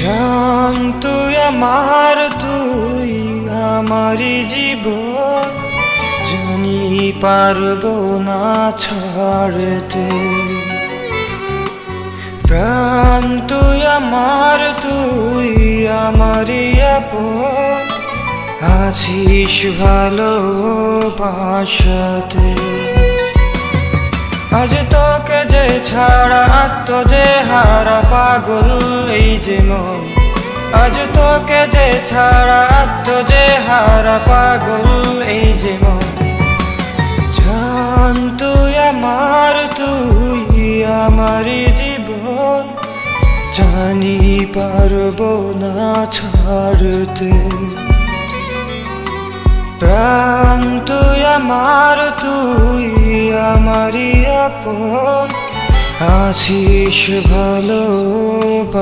জান তুই আমার, তুই আমারই জীবন, জানি পারবো না ছাড়তে। প্রাণ তুই আমার, তুই আমারই আপন, আছিস ভালোবাসাতে। আজ তোকে যে ছাড়া তো যে হারা পাগল এই যে মন, আজ তোকে যে ছাড়া তো যে হারা পাগল এই যে মন। জান তুই আমার, তুই আমারই জীবন, জানি পারবো না ছাড়তে। প্রাণ তুই আমার, তুই আমারই আপন, আছিস ভালোবাসাতে।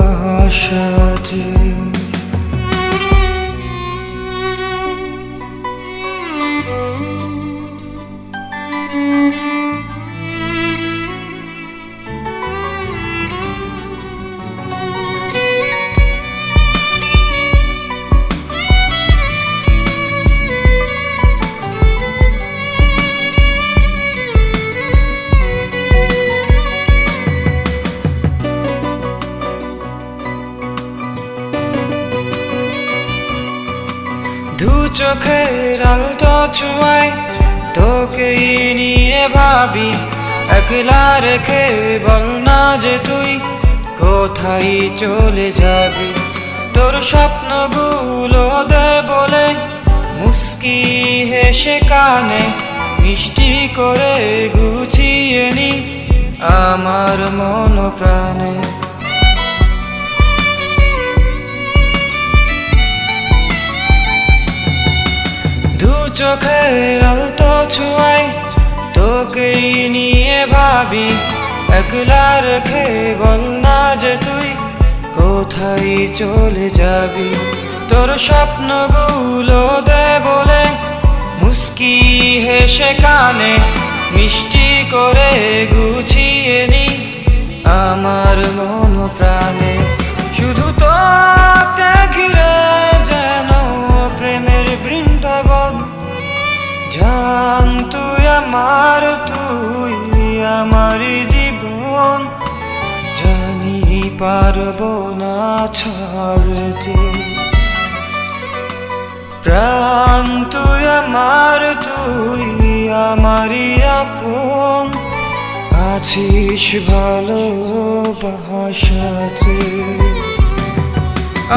দু চোখের আলতো ছোঁয়ায় তোকেই নিয়ে ভাবি, একলা রেখে বল না যে তুই কোথায় চলে যাবি। তোর স্বপ্নগুলো দে বলে মুস্কি হেসে কানে মিষ্টি করে গুছিয়ে নি আমার মন প্রাণে। চোখের আলতো ছোঁয়ায় তোকেই নিয়ে ভাবি, একলা রেখে বল না যে তুই কোথায় চলে যাবি। তোর স্বপ্নগুলো দে বলে মুস্কি হেসে কানে মিষ্টি করে গুছিয়ে নি আমার মন প্রাণে। শুধু তোকে ঘিরে যেন প্রেমের বৃন্দাবন। জান তুই আমার, তুই আমারই জীবন, জানি পারবো না ছাড়তে। প্রাণ তুই আমার, তুই আমারই আপন, আছিস ভালোবাসাতে।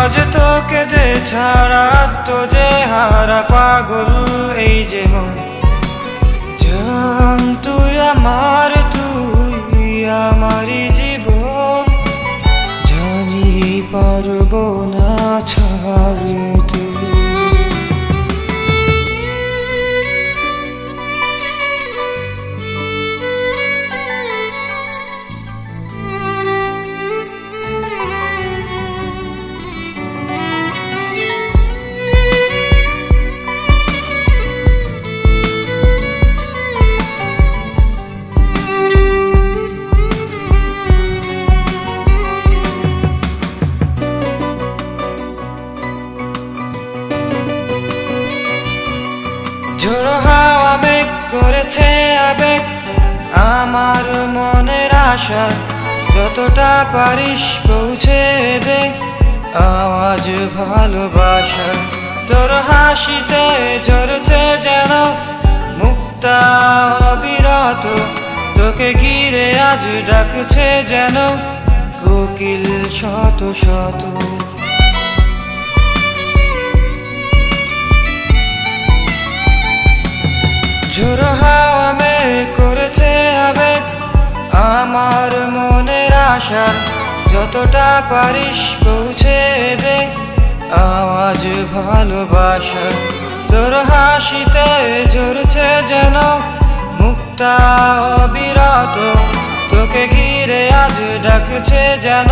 আজ তোকে যে ছাড়া তো যে হারা পাগল এই যে মন। জান তুই আমার, তুই আমারই জীবন, জানি পারবো না ছাড়তে। ঝোড়ো হাওয়া মেঘ করেছে আবেগ আমার মনের আশা, যতটা পারিস পৌঁছে দে আওয়াজ ভালোবাসা। তোর হাসিতে ঝরছে যেন মুক্তা অবিরত, তোকে ঘিরে আজ ডাকছে যেন কোকিল শত শত। ঝোড়ো হাওয়া মেঘ করেছে আবেগ আমার মনের আশা, যতটা পারিস পৌঁছে দে আওয়াজ ভালোবাসা। তোর হাসিতে ঝরছে যেন মুক্তা অবিরত, তোকে ঘিরে আজ ডাকছে যেন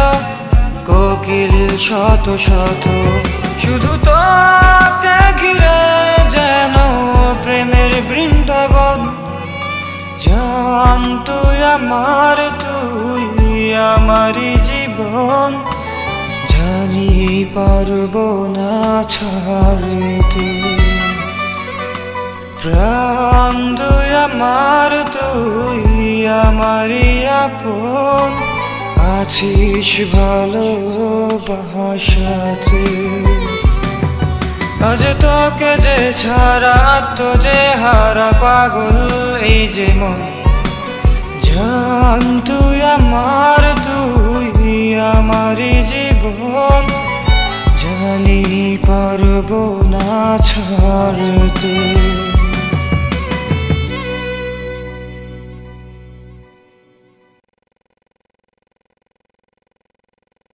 কোকিল শত শত। শুধু তোকে ঘিরে যেন প্রেমের বৃন্দাবন। জান তুই আমার, তুই আমারই জীবন, জানি পারবো না ছাড়তে। প্রাণ তুই আমার, তুই আমারই আপন, আছিস ভালোবাসাতে। আজ তোকে যে ছাড়া তো যে হারা পাগল এই যে মন। জান তুই আমার, তুই আমারই জীবন, জানি পারবো না ছাড়তে।